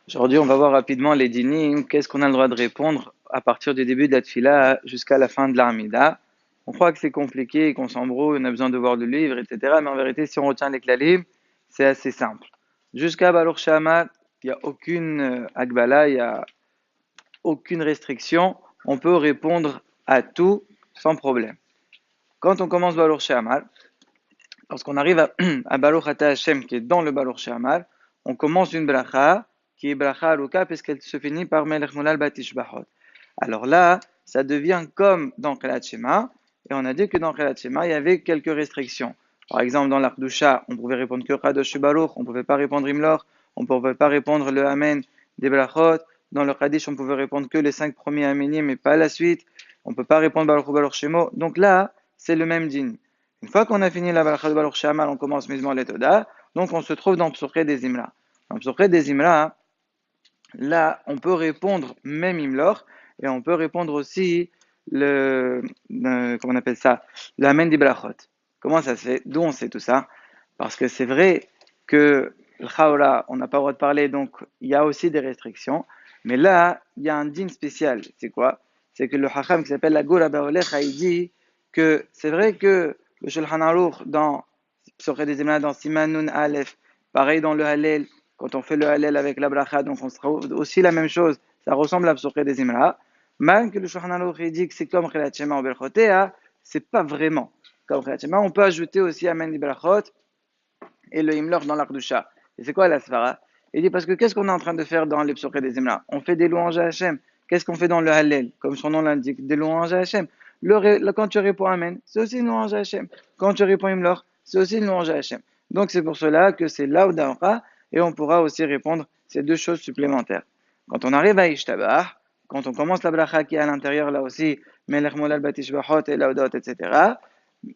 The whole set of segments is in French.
Aujourd'hui, on va voir rapidement les dynim, qu'est-ce qu'on a le droit de répondre à partir du début de la tfila jusqu'à la fin de l'Amida. On croit que c'est compliqué, qu'on s'embrouille, on a besoin de voir le livre, etc. Mais en vérité, si on retient les klalim, c'est assez simple. Jusqu'à Baruch Shama, il n'y a aucune agbala, il n'y a aucune restriction. On peut répondre à tout sans problème. Quand on commence Baruch Shama, lorsqu'on arrive à Baruch Ata Hashem, qui est dans le Baruch She'amar, on commence une bracha, qui est bracha aluka, puisqu'elle se finit par Melech Mulal Batishbachot. Alors là, ça devient comme dans Khelat Shema, et on a dit que dans Khelat Shema, il y avait quelques restrictions. Par exemple, dans l'Ardusha, on pouvait répondre que Kadosh Baruch, on ne pouvait pas répondre Imlor, on ne pouvait pas répondre le Amen des brachot. Dans le Kaddish, on pouvait répondre que les 5 premiers Amenim, mais pas la suite. On ne peut pas répondre Baruch Baruch Shemo. Donc là, c'est le même din. Une fois qu'on a fini la bracha de Baruch She'amar, on commence Mizmor Letoda. Donc on se trouve dans Psochet des Imra. Dans Psochet des Imra, là, on peut répondre même Imlor, et on peut répondre aussi comment on appelle ça, l'Amen des Brachot. Comment ça se fait? D'où on sait tout ça? Parce que c'est vrai que le Chaola, on n'a pas le droit de parler, donc il y a aussi des restrictions. Mais là, il y a un din spécial. C'est quoi? C'est que le Hacham qui s'appelle la Gola Baolecha, il dit que c'est vrai que le Shulchan Aruch dans Psochet des Imra, dans Siman Nun Aleph, pareil dans le Hallel, quand on fait le Hallel avec la bracha, donc on sera aussi la même chose, ça ressemble à Psochet des Imra. Même que le Shulchan Aruch dit que c'est comme Chelat Shema ou Berchotea, c'est pas vraiment comme Chelat Shema. On peut ajouter aussi Amen di Berachot et le Himlor dans l'Ardusha. Et c'est quoi la svara? Il dit parce que qu'est-ce qu'on est en train de faire dans les Psochet des Imra? On fait des louanges à Hachem. Qu'est-ce qu'on fait dans le Hallel? Comme son nom l'indique, des louanges à Hachem. Quand tu réponds Amen, c'est aussi une louange à Hachem. Quand tu réponds Himlor, c'est aussi une louange à Hachem. Donc c'est pour cela que c'est là où d'Aura, et on pourra aussi répondre ces deux choses supplémentaires. Quand on arrive à Ishtabah, quand on commence la bracha qui est à l'intérieur, là aussi, Melech Molal Batishbachot et Laudot, etc.,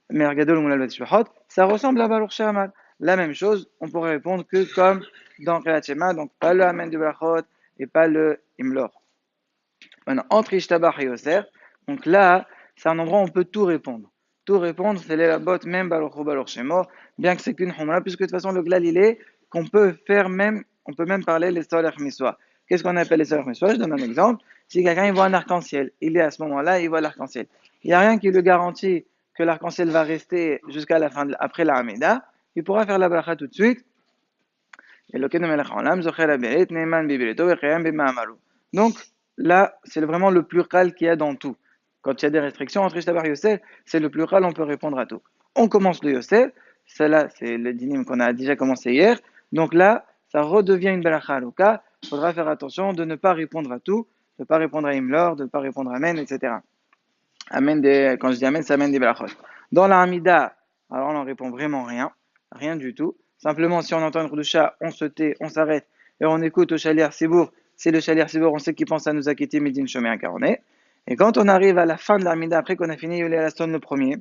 Mergadol Molal Batishbachot, ça ressemble à Baruch She'amar. La même chose, on pourrait répondre que comme dans Kriyat Shema, donc pas le Amen de Brachot et pas le Imlor. Maintenant, entre Ishtabah et Yoser, donc là, c'est un endroit où on peut tout répondre. Tout répondre, c'est la botte, même Baruch ou Baruch Shemo, bien que c'est qu'une Humra, puisque de toute façon, le glal, il est qu'on peut faire même, on peut même parler les Soler Miswa. Qu'est-ce qu'on appelle les Soler Miswa? Je donne un exemple. Si quelqu'un il voit un arc-en-ciel, il est à ce moment-là, il voit l'arc-en-ciel. Il n'y a rien qui le garantit que l'arc-en-ciel va rester jusqu'à la fin, après la Hamida. Il pourra faire la bracha tout de suite. Donc là, c'est vraiment le plural qu'il y a dans tout. Quand il y a des restrictions entre Ishtabar et Yosef, c'est le plural, on peut répondre à tout. On commence le Yosef, celle-là, c'est le dinim qu'on a déjà commencé hier. Donc là, ça redevient une balacha alouka. Il faudra faire attention de ne pas répondre à tout, de ne pas répondre à Imlor, de ne pas répondre à Amen, etc. Amen quand je dis Amen, c'est Amen des balachot. Dans la Hamida, alors on n'en répond vraiment rien, rien du tout. Simplement, si on entend une Khudusha, on se tait, on s'arrête et on écoute au Shaliar Sibour. C'est le Shaliar Sibour, on sait qu'il pense à nous acquitter Midin Shomé incarné. Et quand on arrive à la fin de la Hamida, après qu'on a fini Yolé Alaston le premier,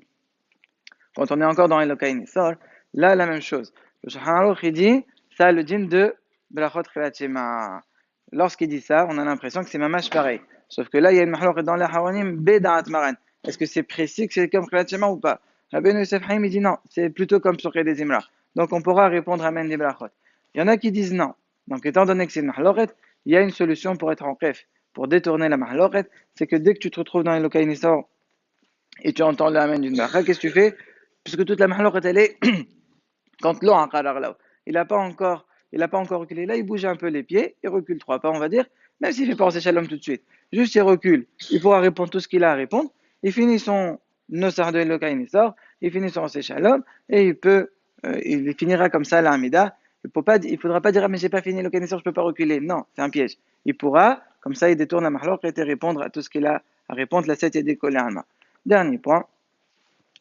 quand on est encore dans Elokai Nisor, là, la même chose. Le Shulchan Aruch, il dit, ça, le din de Belachot Chelat Shema. Lorsqu'il dit ça, on a l'impression que c'est mamash pareil. Sauf que là, il y a une mahlouk dans les haronim, Beda'at Maran. Est-ce que c'est précis que c'est comme Chelat Shema ou pas? Rabbeinu Yosef Haïm, il dit non, c'est plutôt comme Psochet des Imra. Donc on pourra répondre Amen des Belachot. Il y en a qui disent non. Donc étant donné que c'est une mahlouket, il y a une solution pour être en kef, pour détourner la mahlouket, c'est que dès que tu te retrouves dans Elokai Nisor et tu entends le Amen d'une bracha, qu'est-ce que tu fais? Puisque toute la mahlouket, elle est quand l'eau a là, il n'a pas encore reculé. Là, il bouge un peu les pieds, il recule 3 pas, on va dire, même s'il fait pas penser shalom tout de suite. Juste, il recule. Il pourra répondre tout ce qu'il a à répondre. Il finit son nosar de Elokai sort, il finit son shalom, et il finira comme ça la Hamida. Il faudra pas dire, ah, mais j'ai pas fini le Nisor, je peux pas reculer. Non, c'est un piège. Il pourra, comme ça, il détourne la mahlok et répondre à tout ce qu'il a à répondre. La 7 est décollée à main. Dernier point.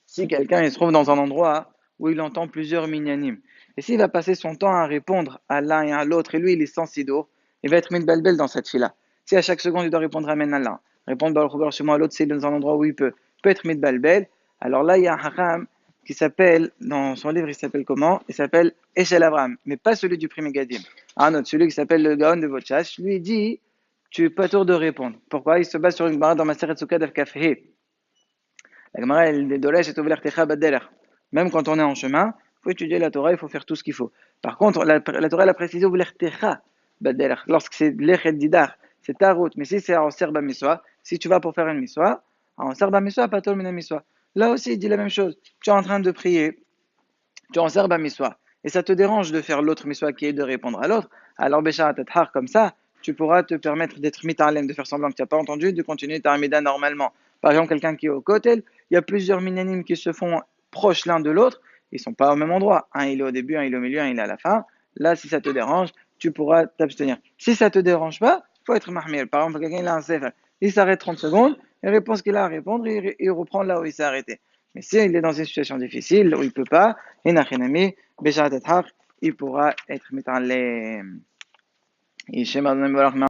Si quelqu'un il se trouve dans un endroit où il entend plusieurs minyanim, et s'il va passer son temps à répondre à l'un et à l'autre, et lui il est sans sidour, il va être mis balbel dans cette fila. Si à chaque seconde il doit répondre Amen à l'un, répondre Baruch chez moi à l'autre, c'est dans un endroit où il peut être mis balbel, alors là il y a un hakam qui s'appelle, dans son livre il s'appelle comment? Il s'appelle Eshel Avram, mais pas celui du premier Gadim. Un autre, celui qui s'appelle le Gaon de Votchach, lui il dit, tu es pas tour de répondre. Pourquoi? Il se base sur une barre dans ma Seret Sukkah d'Afkafhe. La Gemara, elle est dolèche et ouvert techa badeler. Même quand on est en chemin, il faut étudier la Torah, il faut faire tout ce qu'il faut. Par contre, la Torah, elle a précisé ouvert techa. Bader. Lorsque c'est l'echet didar, c'est ta route. Mais si c'est en serba miswa, si tu vas pour faire une miswa, en serba miswa, pas tol mina miswa. Là aussi, il dit la même chose. Tu es en train de prier, tu es en serba miswa, et ça te dérange de faire l'autre miswa qui est de répondre à l'autre. Alors, bécha tathar, comme ça, tu pourras te permettre d'être mitalem, de faire semblant que tu n'as pas entendu, de continuer ta amida normalement. Par exemple, quelqu'un qui est au kotel, il y a plusieurs minanim qui se font proches l'un de l'autre, ils sont pas au même endroit. Un il est au début, un il est au milieu, un il est à la fin. Là, si ça te dérange, tu pourras t'abstenir. Si ça te dérange pas, il faut être mahmir. Par exemple, quelqu'un il a un sefer, il s'arrête 30 secondes, il répond ce qu'il a à répondre, et il reprend là où il s'est arrêté. Mais si il est dans une situation difficile, où il peut pas, il pourra être mis en les.